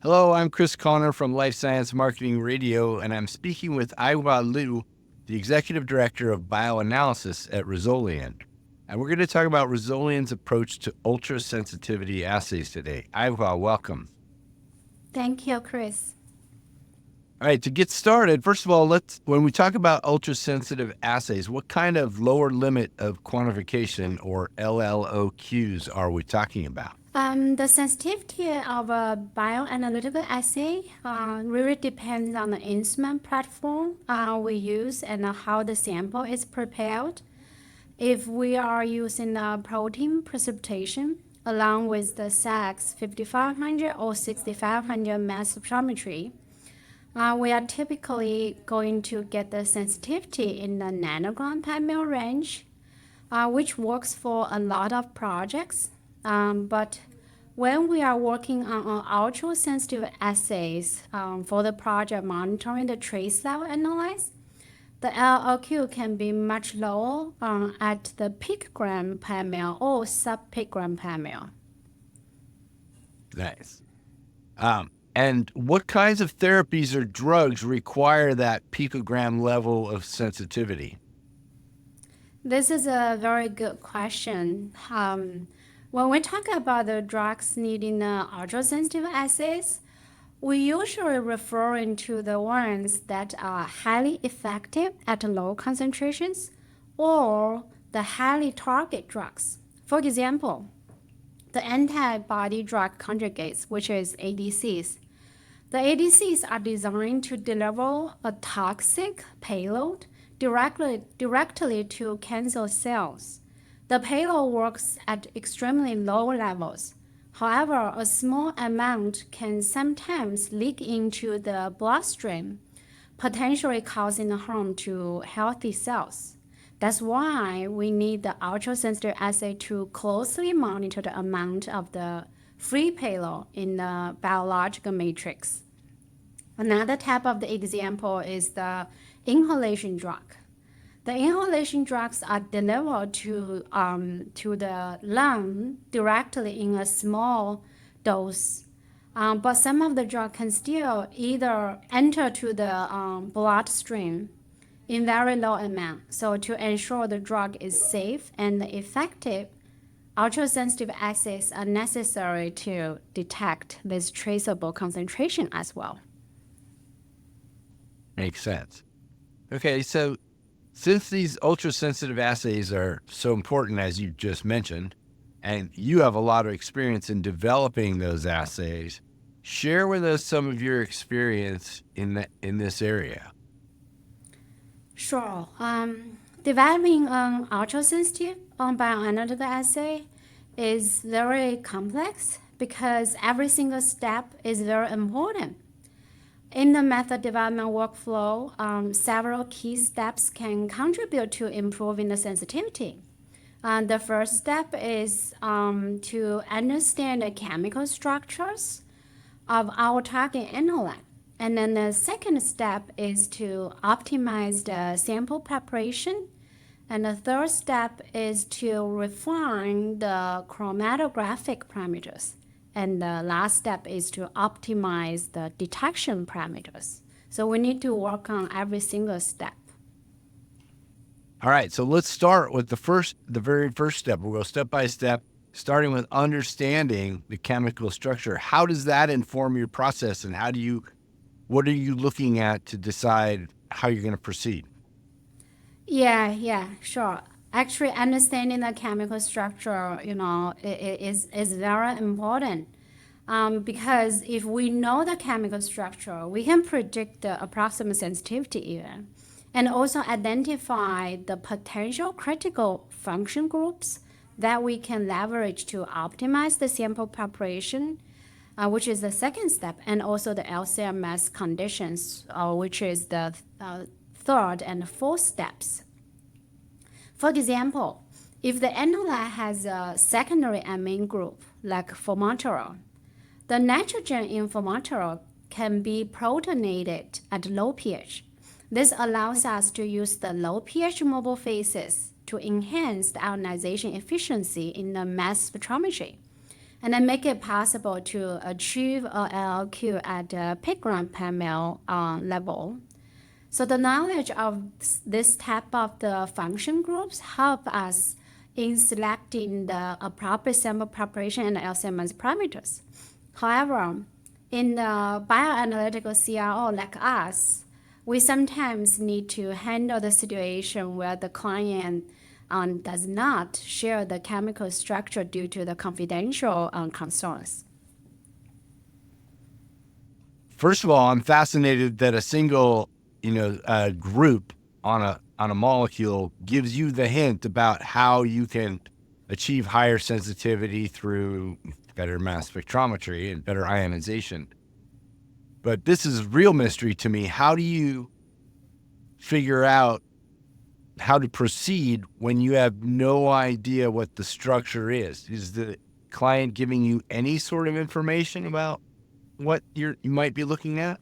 Hello, I'm Chris Connor from Life Science Marketing Radio, and I'm speaking with Aiwa Liu, the Executive Director of Bioanalysis at Resolian. And we're going to talk about Resolian's approach to ultrasensitivity assays today. Aiwa, welcome. Thank you, Chris. All right, to get started, first of all, when we talk about ultrasensitive assays, what kind of lower limit of quantification or LLOQs are we talking about? The sensitivity of a bioanalytical assay really depends on the instrument platform we use and how the sample is prepared. If we are using the protein precipitation along with the SAX 5500 or 6500 mass spectrometry, we are typically going to get the sensitivity in the nanogram per ml range, which works for a lot of projects. But when we are working on ultra-sensitive assays for the project monitoring the trace level analytes, the LLQ can be much lower at the picogram per ml or sub-picogram per ml. Nice. And what kinds of therapies or drugs require that picogram level of sensitivity? This is a very good question. When we talk about the drugs needing ultrasensitive assays, we usually referring to the ones that are highly effective at low concentrations or the highly target drugs. For example, the antibody-drug conjugates, which is ADCs. The ADCs are designed to deliver a toxic payload directly to cancer cells. The payload works at extremely low levels. However, a small amount can sometimes leak into the bloodstream, potentially causing harm to healthy cells. That's why we need the ultrasensitive assay to closely monitor the amount of the free payload in the biological matrix. Another type of the example is the inhalation drug. The inhalation drugs are delivered to the lung directly in a small dose, but some of the drug can still either enter to the bloodstream in very low amount. So to ensure the drug is safe and effective, ultrasensitive assays are necessary to detect this traceable concentration as well. Makes sense. Okay, so since these ultrasensitive assays are so important, as you just mentioned, and you have a lot of experience in developing those assays, share with us some of your experience in this area. Sure. Developing an ultrasensitive bioanalytical assay is very complex because every single step is very important. In the method development workflow, several key steps can contribute to improving the sensitivity. The first step is to understand the chemical structures of our target analyte. And then the second step is to optimize the sample preparation. And the third step is to refine the chromatographic parameters. And the last step is to optimize the detection parameters. So we need to work on every single step. All right, so let's start with the very first step. We'll go step by step, starting with understanding the chemical structure. How does that inform your process, and what are you looking at to decide how you're going to proceed? Yeah, sure. Actually, understanding the chemical structure, is very important. Because if we know the chemical structure, we can predict the approximate sensitivity even, and also identify the potential critical function groups that we can leverage to optimize the sample preparation, which is the second step, and also the LCMS conditions, which is the third and fourth steps. For example, if the analyte has a secondary amine group, like formaldehyde, the nitrogen in formaldehyde can be protonated at low pH. This allows us to use the low pH mobile phases to enhance the ionization efficiency in the mass spectrometry. and then make it possible to achieve a LLQ at the picogram per ml level. So the knowledge of this type of the function groups help us in selecting the appropriate sample preparation and LC-MS parameters. However, in the bioanalytical CRO like us, we sometimes need to handle the situation where the client does not share the chemical structure due to the confidential concerns. First of all, I'm fascinated that a single, group on a molecule gives you the hint about how you can achieve higher sensitivity through better mass spectrometry and better ionization. But this is real mystery to me. How do you figure out how to proceed when you have no idea what the structure is? Is the client giving you any sort of information about what you might be looking at?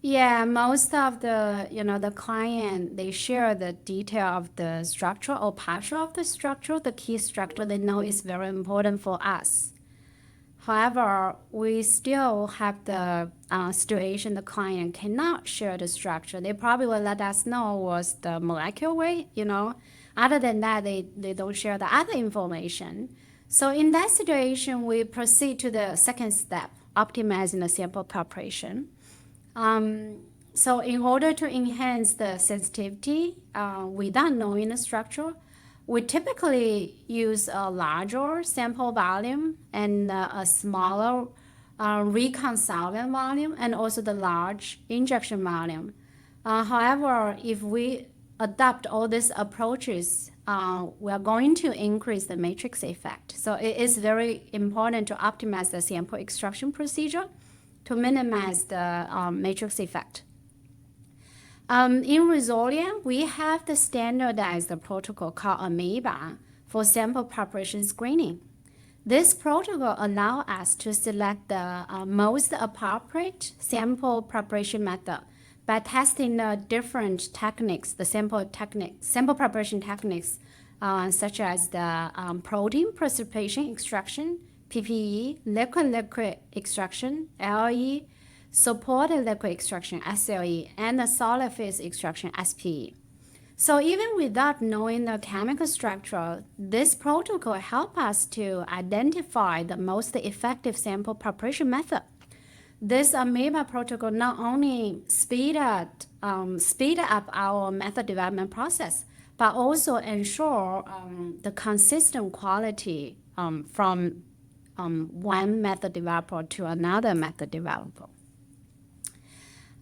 Yeah, most of the client, they share the detail of the structure or partial of the structure, the key structure they know is very important for us. However, we still have the situation the client cannot share the structure. They probably will let us know was the molecular weight, Other than that, they don't share the other information. So in that situation, we proceed to the second step, optimizing the sample preparation. So in order to enhance the sensitivity without knowing the structure, we typically use a larger sample volume and a smaller recon solvent volume and also the large injection volume. However, if we adopt all these approaches, we are going to increase the matrix effect. So it is very important to optimize the sample extraction procedure to minimize the matrix effect. In Resolian, we have the standardized protocol called AMOEBA for sample preparation screening. This protocol allows us to select the most appropriate sample preparation method by testing the different techniques, the sample preparation techniques, such as the protein precipitation extraction, PPE, liquid-liquid extraction, LE, supported liquid extraction, SLE, and the solid phase extraction, SPE. So even without knowing the chemical structure, this protocol helps us to identify the most effective sample preparation method. This AMOEBA protocol not only speed up our method development process, but also ensure the consistent quality from one method developer to another method developer.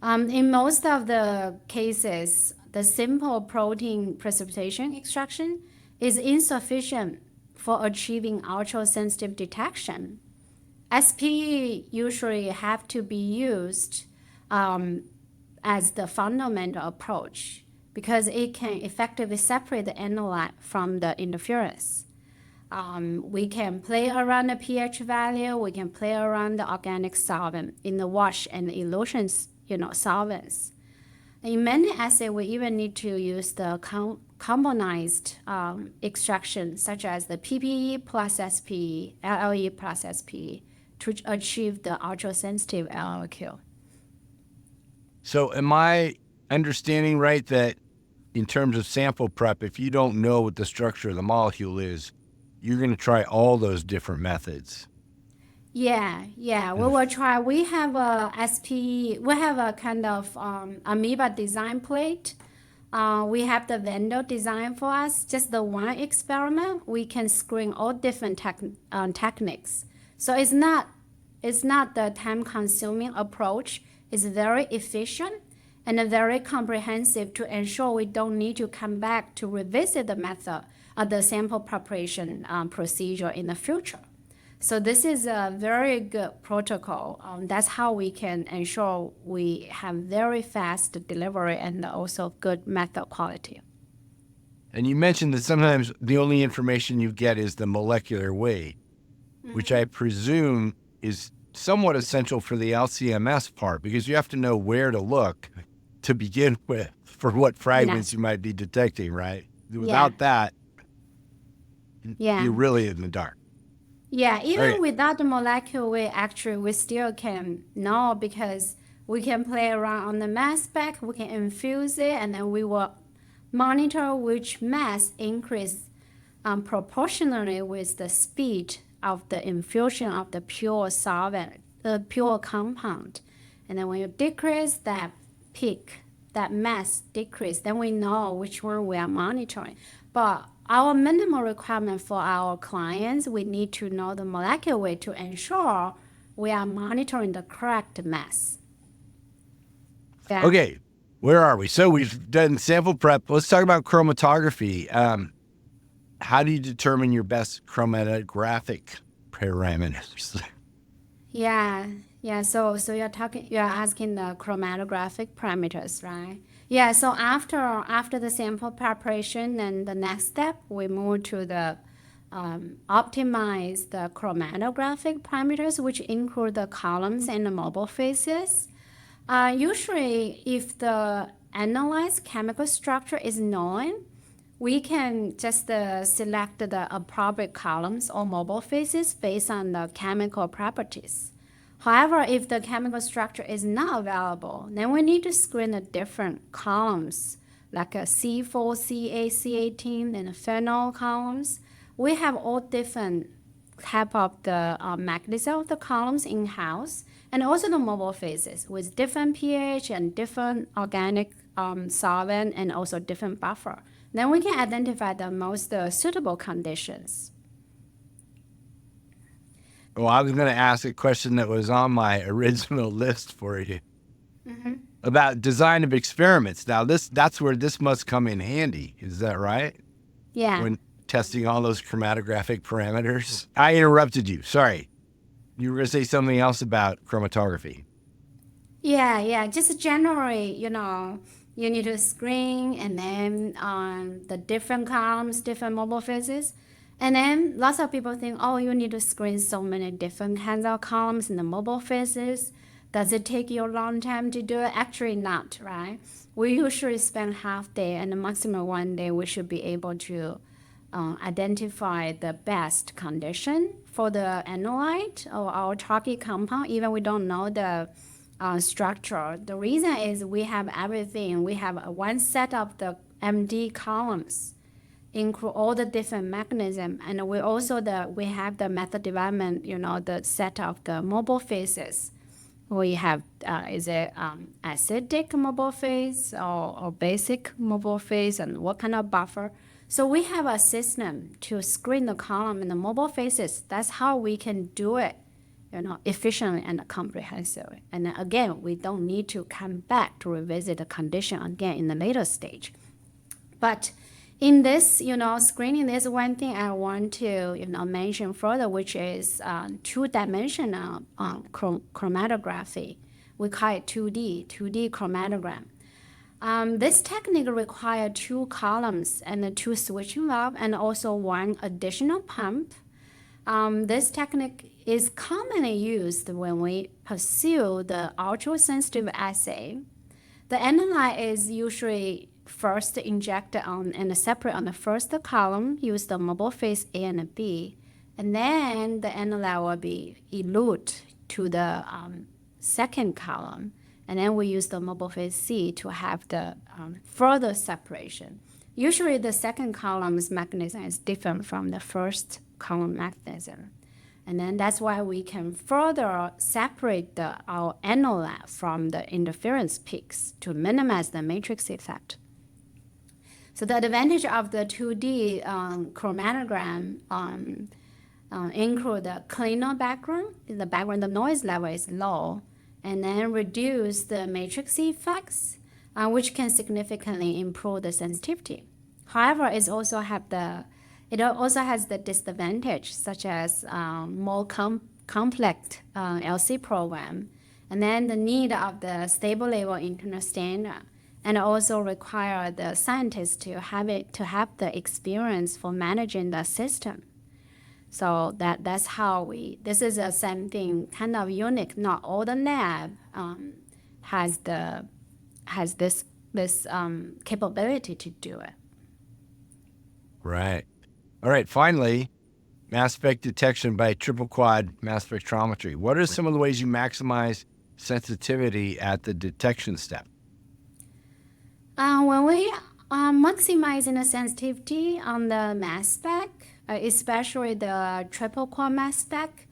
In most of the cases, the simple protein precipitation extraction is insufficient for achieving ultra-sensitive detection. SPE usually have to be used as the fundamental approach because it can effectively separate the analyte from the interference. We can play around the pH value. We can play around the organic solvent in the wash and the elution, solvents. In many assays, we even need to use the carbonized extraction, such as the PPE plus SPE, LLE plus SPE, to achieve the ultra-sensitive LLQ. So am I understanding right that in terms of sample prep, if you don't know what the structure of the molecule is, you're going to try all those different methods? Yeah. We will try. We have a SPE. We have a kind of AMOEBA design plate. We have the vendor design for us. Just the one experiment, we can screen all different techniques. So it's not the time-consuming approach. It's very efficient and very comprehensive to ensure we don't need to come back to revisit the method of the sample preparation procedure in the future. So this is a very good protocol. That's how we can ensure we have very fast delivery and also good method quality. And you mentioned that sometimes the only information you get is the molecular weight, which I presume is somewhat essential for the LC-MS part, because you have to know where to look to begin with for what fragments you might be detecting, right? Without that, you're really in the dark. Yeah, even Okay. without the molecule, we still can know because we can play around on the mass spec, we can infuse it, and then we will monitor which mass increase proportionally with the speed of the infusion of the pure solvent, the pure compound. And then when you decrease that peak, that mass decrease, then we know which one we are monitoring. But our minimal requirement for our clients, we need to know the molecular weight to ensure we are monitoring the correct mass. Yeah. Okay. Where are we? So we've done sample prep. Let's talk about chromatography. How do you determine your best chromatographic parameters? Yeah, yeah. So you're asking the chromatographic parameters, right? Yeah. So after the sample preparation, and the next step, we move to the optimize the chromatographic parameters, which include the columns and the mobile phases. Usually, if the analyzed chemical structure is known, we can just select the appropriate columns or mobile phases based on the chemical properties. However, if the chemical structure is not available, then we need to screen the different columns, like a C4, C8, C18, and phenol columns. We have all different type of the mechanism of the columns in-house, and also the mobile phases with different pH and different organic solvent and also different buffer. Then we can identify the most suitable conditions. Well, I was going to ask a question that was on my original list for you about design of experiments. Now, that's where this must come in handy. Is that right? Yeah. When testing all those chromatographic parameters. I interrupted you. Sorry. You were going to say something else about chromatography. Yeah. Just generally, you need to screen and then the different columns, different mobile phases. And then lots of people think, oh, you need to screen so many different kinds of columns in the mobile phases. Does it take you a long time to do it? Actually, not, right? We usually spend half day and the maximum 1 day. We should be able to identify the best condition for the analyte or our target compound, even we don't know the structure. The reason is we have everything. We have one set of the MD columns, include all the different mechanism, and we have the method development. The set of the mobile phases. We have is it acidic mobile phase or basic mobile phase, and what kind of buffer. So we have a system to screen the column and the mobile phases. That's how we can do it, efficiently and comprehensively. And then again, we don't need to come back to revisit the condition again in the later stage. But in this, screening, there's one thing I want to, mention further, which is two-dimensional chromatography. We call it 2D chromatogram. This technique requires two columns and two switching valves and also one additional pump. This technique is commonly used when we pursue the ultrasensitive assay. The analyte is usually first injected on and separate on the first column, use the mobile phase A and B, and then the analyte will be elute to the second column, and then we use the mobile phase C to have the further separation. Usually the second column's mechanism is different from the first column mechanism. And then that's why we can further separate our analyte from the interference peaks to minimize the matrix effect. So the advantage of the 2D chromatogram include the cleaner background. The noise level is low, and then reduce the matrix effects, which can significantly improve the sensitivity. However, it also has the disadvantage, such as more complex LC program, and then the need of the stable level internal standard, and also require the scientists to have the experience for managing the system. So this is something kind of unique. Not all the lab has this capability to do it. Right. All right. Finally, mass spec detection by triple quad mass spectrometry. What are some of the ways you maximize sensitivity at the detection step? When we are maximizing the sensitivity on the mass spec, especially the triple quad mass spec,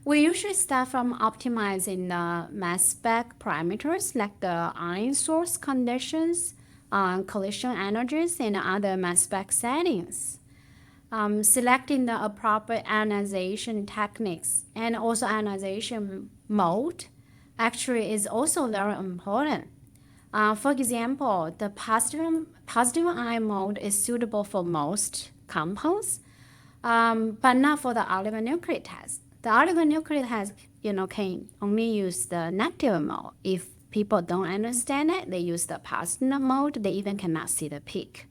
we usually start from optimizing the mass spec parameters like the ion source conditions, collision energies, and other mass spec settings. Selecting the appropriate ionization techniques and also ionization mode actually is also very important. For example, the positive ion mode is suitable for most compounds, but not for the oligonucleotides. The oligonucleotides, can only use the negative mode. If people don't understand it, they use the positive mode. They even cannot see the peak.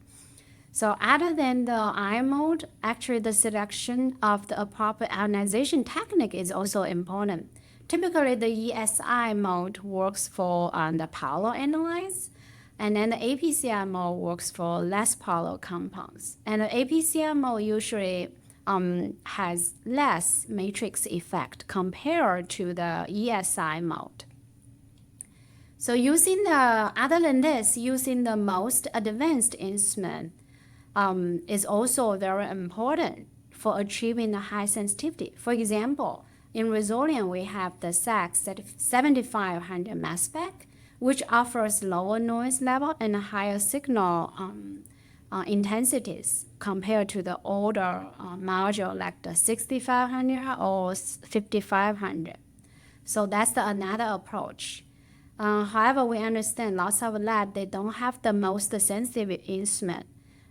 So other than the ion mode, actually the selection of the appropriate ionization technique is also important. Typically, the ESI mode works for the polar analytes, and then the APCI mode works for less polar compounds. And the APCI mode usually has less matrix effect compared to the ESI mode. So other than this, using the most advanced instrument is also very important for achieving the high sensitivity. For example, in Resolian, we have the SAX 7500 mass spec, which offers lower noise level and higher signal intensities compared to the older module like the 6500 or 5500. So that's another approach. However, we understand lots of labs, they don't have the most sensitive instrument.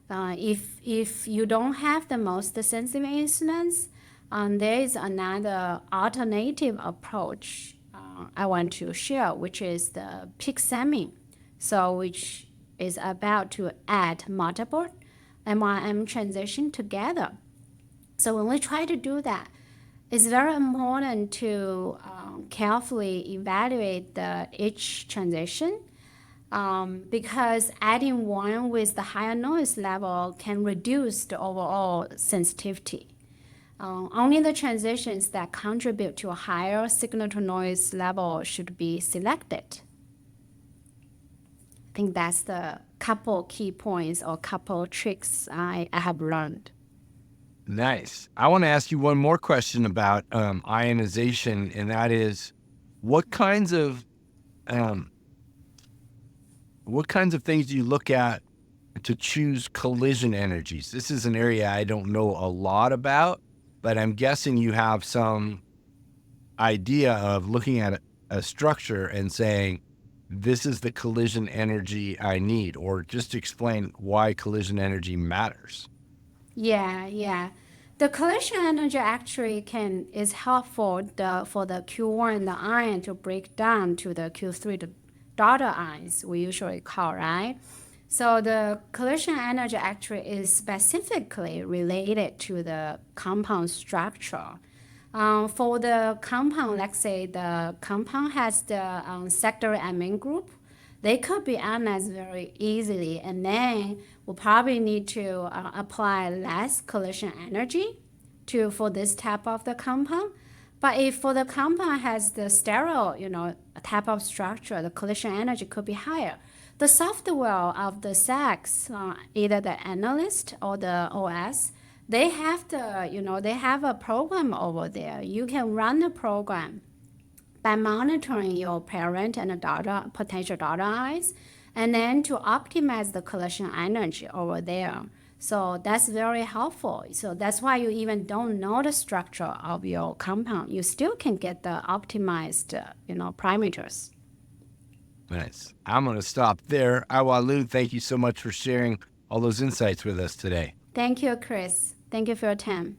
If you don't have the most sensitive instruments, there is another alternative approach I want to share, which is the picogram. So which is about to add multiple MRM transition together. So when we try to do that, it's very important to carefully evaluate each transition because adding one with the higher noise level can reduce the overall sensitivity. Only the transitions that contribute to a higher signal-to-noise level should be selected. I think that's the couple key points or couple tricks I have learned. Nice. I want to ask you one more question about ionization, and that is, what kinds of things do you look at to choose collision energies? This is an area I don't know a lot about, but I'm guessing you have some idea of looking at a structure and saying, this is the collision energy I need, or just explain why collision energy matters. Yeah. The collision energy actually is helpful for the Q1 the ion to break down to the Q3 the daughter ions we usually call, right? So the collision energy actually is specifically related to the compound structure. For the compound, let's say the compound has the secondary amine group, they could be ionized very easily, and then we'll probably need to apply less collision energy for this type of the compound. But if for the compound has the sterile, type of structure, the collision energy could be higher. The software of the SACs, either the analyst or the OS, they have they have a program over there. You can run the program by monitoring your parent and potential daughter eyes, and then to optimize the collision energy over there. So that's very helpful. So that's why you even don't know the structure of your compound. You still can get the optimized, parameters. Nice. I'm going to stop there. Awalu, thank you so much for sharing all those insights with us today. Thank you, Chris. Thank you for your time.